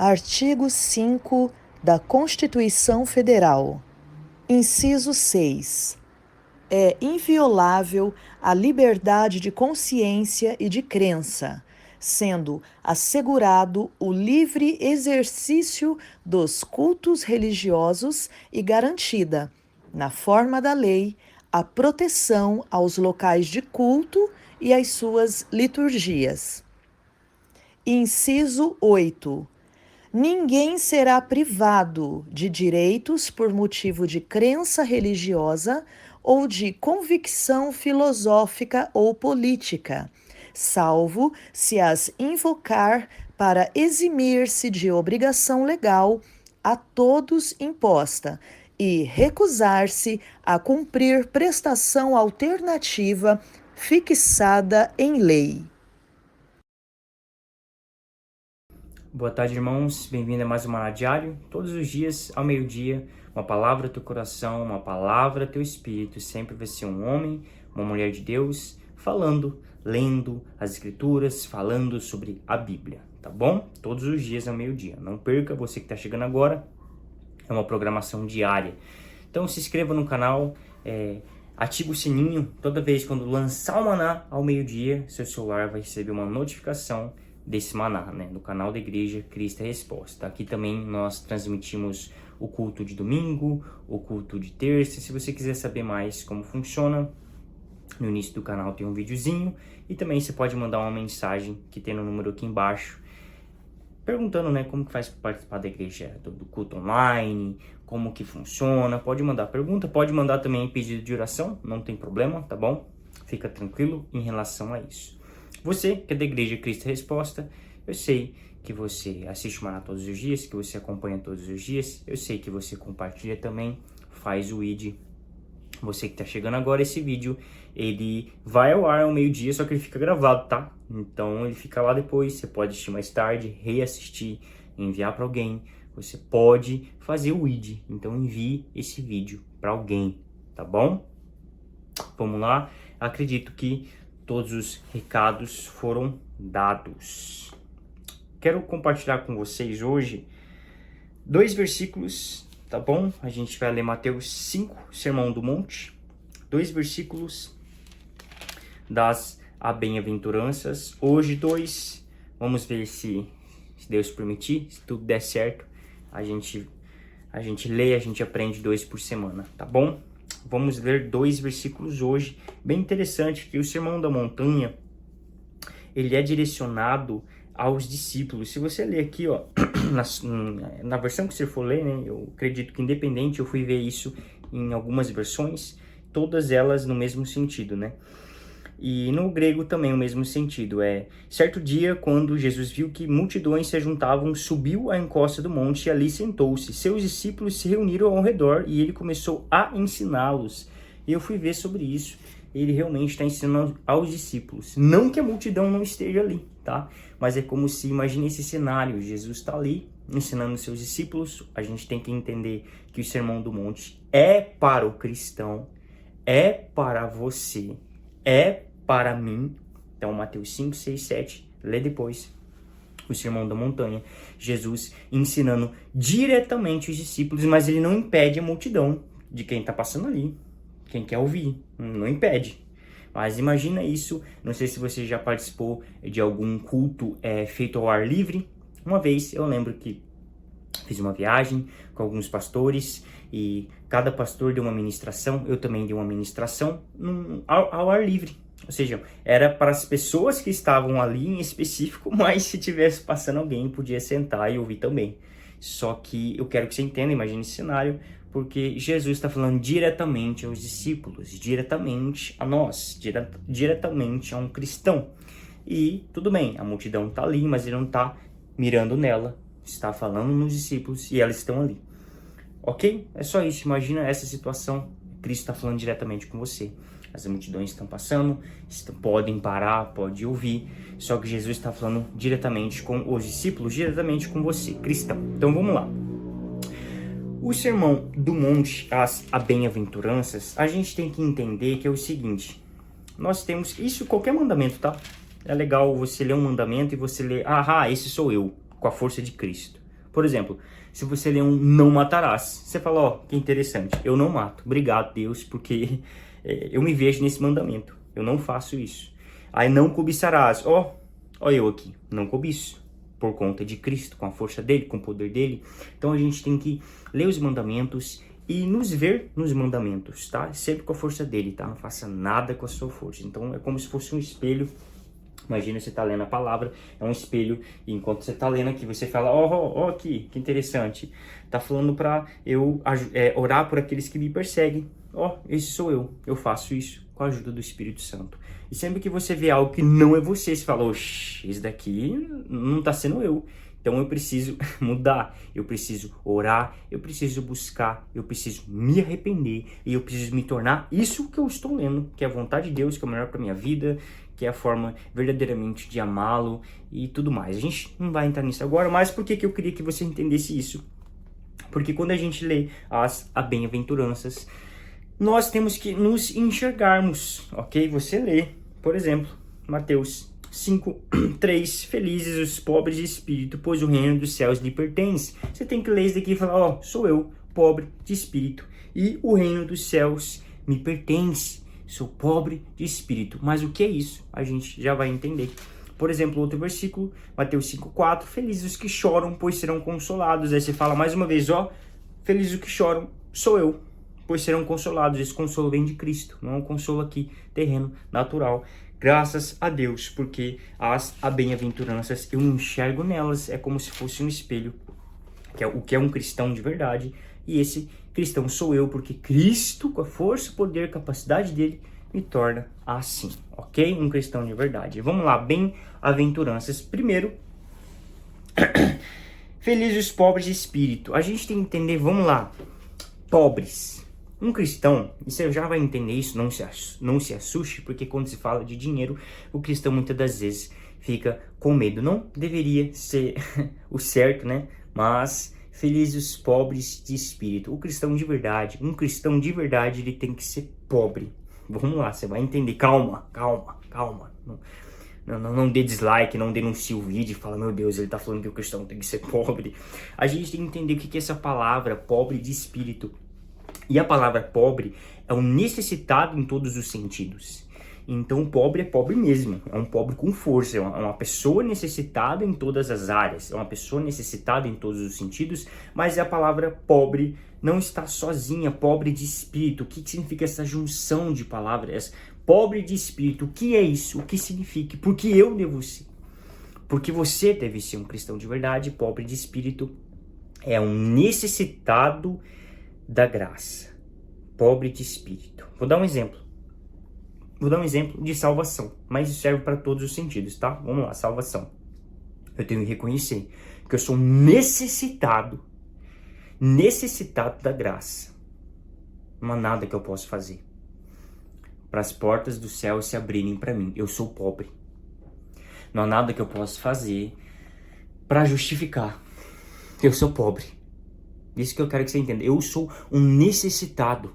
Artigo 5 da Constituição Federal. Inciso 6. É inviolável a liberdade de consciência e de crença, sendo assegurado o livre exercício dos cultos religiosos e garantida, na forma da lei, a proteção aos locais de culto e às suas liturgias. Inciso 8. Ninguém será privado de direitos por motivo de crença religiosa ou de convicção filosófica ou política, salvo se as invocar para eximir-se de obrigação legal a todos imposta e recusar-se a cumprir prestação alternativa fixada em lei. Boa tarde, irmãos. Bem-vindo a mais um Maná Diário. Todos os dias, ao meio-dia, uma palavra ao teu coração, uma palavra ao teu espírito. Sempre vai ser um homem, uma mulher de Deus, falando, lendo as Escrituras, falando sobre a Bíblia, tá bom? Todos os dias ao meio-dia. Não perca, você que está chegando agora, é uma programação diária. Então se inscreva no canal, ative o sininho. Toda vez quando lançar o Maná ao meio-dia, seu celular vai receber uma notificação desse Maná, né? No canal da Igreja Cristo é Resposta. Aqui também nós transmitimos o culto de domingo, o culto de terça. Se você quiser saber mais como funciona, no início do canal tem um videozinho e também você pode mandar uma mensagem que tem no número aqui embaixo, perguntando, né, como que faz para participar da igreja, do culto online, como que funciona. Pode mandar pergunta, pode mandar também pedido de oração, não tem problema, tá bom? Fica tranquilo em relação a isso. Você que é da Igreja Cristo Resposta, eu sei que você assiste o Maná todos os dias, que você acompanha todos os dias, eu sei que você compartilha também, faz o ID. Você que está chegando agora, esse vídeo, ele vai ao ar ao meio-dia, só que ele fica gravado, tá? Então ele fica lá depois, você pode assistir mais tarde, reassistir, enviar para alguém. Você pode fazer o ID, então envie esse vídeo para alguém, tá bom? Vamos lá, acredito que todos os recados foram dados. Quero compartilhar com vocês hoje 2 versículos, tá bom? A gente vai ler Mateus 5, Sermão do Monte, 2 versículos das bem-aventuranças. Hoje 2, vamos ver se Deus permitir, se tudo der certo, a gente lê, a gente aprende 2 por semana, tá bom? Vamos ler 2 versículos hoje, bem interessante, que o Sermão da Montanha, ele é direcionado aos discípulos. Se você ler aqui, ó, na versão que você for ler, né, eu acredito que independente, eu fui ver isso em algumas versões, todas elas no mesmo sentido, né? E no grego também o mesmo sentido, certo dia, quando Jesus viu que multidões se juntavam, subiu à encosta do monte e ali sentou-se. Seus discípulos se reuniram ao redor e ele começou a ensiná-los. E eu fui ver sobre isso, ele realmente está ensinando aos discípulos. Não que a multidão não esteja ali, tá? Mas é como se, imagine esse cenário, Jesus está ali ensinando seus discípulos. A gente tem que entender que o Sermão do Monte é para o cristão, é para você, é para mim. Então Mateus 5, 6, 7, lê depois o Sermão da Montanha, Jesus ensinando diretamente os discípulos, mas ele não impede a multidão de quem está passando ali, quem quer ouvir, não impede. Mas imagina isso, não sei se você já participou de algum culto feito ao ar livre. Uma vez eu lembro que fiz uma viagem com alguns pastores e cada pastor deu uma ministração, eu também dei uma ministração ao ar livre. Ou seja, era para as pessoas que estavam ali em específico, mas se tivesse passando alguém, podia sentar e ouvir também. Só que eu quero que você entenda, imagine esse cenário, porque Jesus está falando diretamente aos discípulos, diretamente a nós, diretamente a um cristão. E tudo bem, a multidão está ali, mas ele não está mirando nela, está falando nos discípulos e elas estão ali. Ok? É só isso, imagina essa situação, Cristo está falando diretamente com você. As multidões estão passando, podem parar, pode ouvir, só que Jesus está falando diretamente com os discípulos, diretamente com você, cristão. Então vamos lá. O Sermão do Monte, as bem-aventuranças, a gente tem que entender que é o seguinte: nós temos isso, qualquer mandamento, tá? É legal você ler um mandamento e você ler, esse sou eu, com a força de Cristo. Por exemplo, se você lê um não matarás, você fala, ó, que interessante, eu não mato. Obrigado, Deus, porque eu me vejo nesse mandamento. Eu não faço isso. Aí não cobiçarás. Ó eu aqui, não cobiço. Por conta de Cristo, com a força dele, com o poder dele. Então a gente tem que ler os mandamentos e nos ver nos mandamentos, tá? Sempre com a força dele, tá? Não faça nada com a sua força. Então é como se fosse um espelho. Imagina você tá lendo a palavra, é um espelho, e enquanto você tá lendo aqui, você fala, ó aqui, que interessante. Tá falando pra eu orar por aqueles que me perseguem. Esse sou eu faço isso com a ajuda do Espírito Santo. E sempre que você vê algo que não é você fala, oxe, esse daqui não tá sendo eu. Então eu preciso mudar, eu preciso orar, eu preciso buscar, eu preciso me arrepender e eu preciso me tornar isso que eu estou lendo, que é a vontade de Deus, que é o melhor para minha vida, que é a forma verdadeiramente de amá-lo e tudo mais. A gente não vai entrar nisso agora, mas por que eu queria que você entendesse isso? Porque quando a gente lê as bem-aventuranças, nós temos que nos enxergarmos, ok? Você lê, por exemplo, Mateus 5:3, felizes os pobres de espírito, pois o reino dos céus lhe pertence. Você tem que ler isso daqui e falar, sou eu, pobre de espírito, e o reino dos céus me pertence. Sou pobre de espírito. Mas o que é isso? A gente já vai entender. Por exemplo, outro versículo, Mateus 5:4, felizes os que choram, pois serão consolados. Aí você fala mais uma vez, felizes os que choram, sou eu, pois serão consolados. Esse consolo vem de Cristo, não é um consolo aqui terreno, natural. Graças a Deus, porque as bem-aventuranças, eu enxergo nelas, é como se fosse um espelho, que é o que é um cristão de verdade, e esse cristão sou eu, porque Cristo, com a força, poder, capacidade dele, me torna assim, ok? Um cristão de verdade. Vamos lá, bem-aventuranças. Primeiro, felizes os pobres de espírito. A gente tem que entender, vamos lá, pobres. Um cristão, e você já vai entender isso, não se assuste, porque quando se fala de dinheiro, o cristão muitas das vezes fica com medo. Não deveria ser o certo, né? Mas felizes os pobres de espírito. O cristão de verdade, um cristão de verdade, ele tem que ser pobre. Vamos lá, você vai entender. Calma. Não dê dislike, não denuncie o vídeo e fala, meu Deus, ele tá falando que o cristão tem que ser pobre. A gente tem que entender o que é essa palavra, pobre de espírito. E a palavra pobre é um necessitado em todos os sentidos. Então, pobre é pobre mesmo. É um pobre com força. É uma pessoa necessitada em todas as áreas. É uma pessoa necessitada em todos os sentidos. Mas a palavra pobre não está sozinha. Pobre de espírito. O que significa essa junção de palavras? Pobre de espírito. O que é isso? O que significa? Porque eu devo ser. Porque você deve ser um cristão de verdade. Pobre de espírito é um necessitado da graça, pobre de espírito. Vou dar um exemplo de salvação, mas isso serve para todos os sentidos, tá? Vamos lá, salvação. Eu tenho que reconhecer que eu sou necessitado da graça. Não há nada que eu possa fazer para as portas do céu se abrirem para mim. Eu sou pobre. Não há nada que eu possa fazer para justificar. Eu sou pobre. Isso que eu quero que você entenda. Eu sou um necessitado.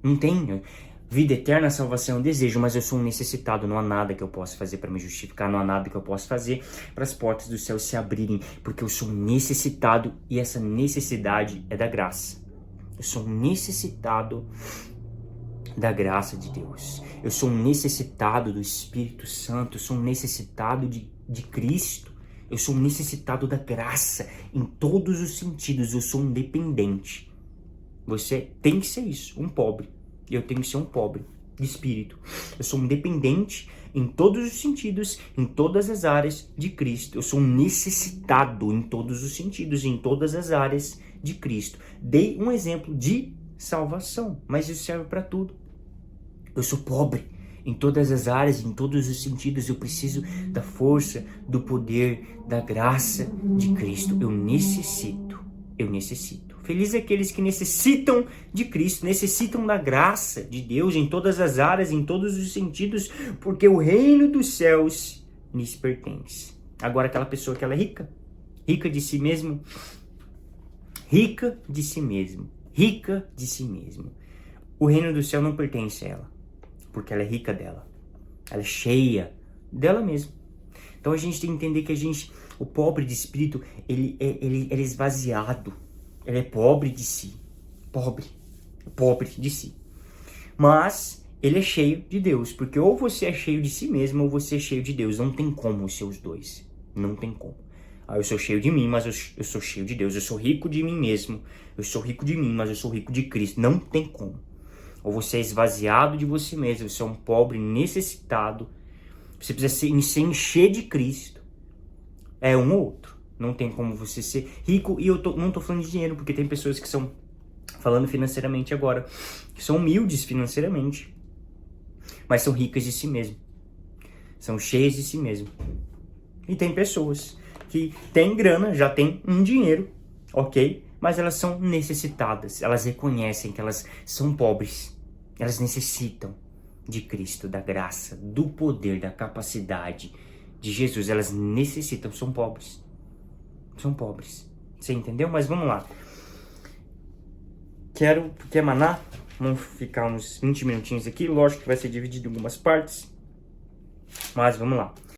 Não tenho vida eterna, salvação, desejo, mas eu sou um necessitado. Não há nada que eu possa fazer para me justificar. Não há nada que eu possa fazer para as portas do céu se abrirem. Porque eu sou um necessitado e essa necessidade é da graça. Eu sou um necessitado da graça de Deus. Eu sou um necessitado do Espírito Santo. Eu sou um necessitado de Cristo. Eu sou um necessitado da graça em todos os sentidos. Eu sou um dependente. Você tem que ser isso, um pobre. Eu tenho que ser um pobre de espírito. Eu sou um dependente em todos os sentidos, em todas as áreas de Cristo. Eu sou um necessitado em todos os sentidos, em todas as áreas de Cristo. Dei um exemplo de salvação, mas isso serve para tudo. Eu sou pobre em todas as áreas, em todos os sentidos. Eu preciso da força, do poder, da graça de Cristo. Eu necessito. Felizes aqueles que necessitam de Cristo, necessitam da graça de Deus em todas as áreas, em todos os sentidos, porque o reino dos céus lhes pertence. Agora aquela pessoa que ela é rica de si mesmo, rica de si mesmo. O reino do céu não pertence a ela, porque ela é rica dela. Ela é cheia dela mesma. Então a gente tem que entender que a gente O pobre de espírito, ele é esvaziado. Ele é pobre de si. Pobre de si. Mas ele é cheio de Deus, porque ou você é cheio de si mesmo ou você é cheio de Deus. Não tem como ser os dois. Não tem como. Eu sou cheio de mim, mas eu sou cheio de Deus. Eu sou rico de mim mesmo. Eu sou rico de mim, mas eu sou rico de Cristo. Não tem como. Ou você é esvaziado de você mesmo. Você é um pobre necessitado. Você precisa se encher de Cristo. É um ou outro. Não tem como você ser rico. E eu não tô falando de dinheiro, porque tem pessoas que são, falando financeiramente agora, que são humildes financeiramente, mas são ricas de si mesmo. São cheias de si mesmo. E tem pessoas que têm grana, já têm um dinheiro, ok? Mas elas são necessitadas. Elas reconhecem que elas são pobres. Elas necessitam de Cristo, da graça, do poder, da capacidade de Jesus. Elas necessitam, são pobres. São pobres. Você entendeu? Mas vamos lá. Quer maná? Vamos ficar uns 20 minutinhos aqui. Lógico que vai ser dividido em algumas partes. Mas vamos lá.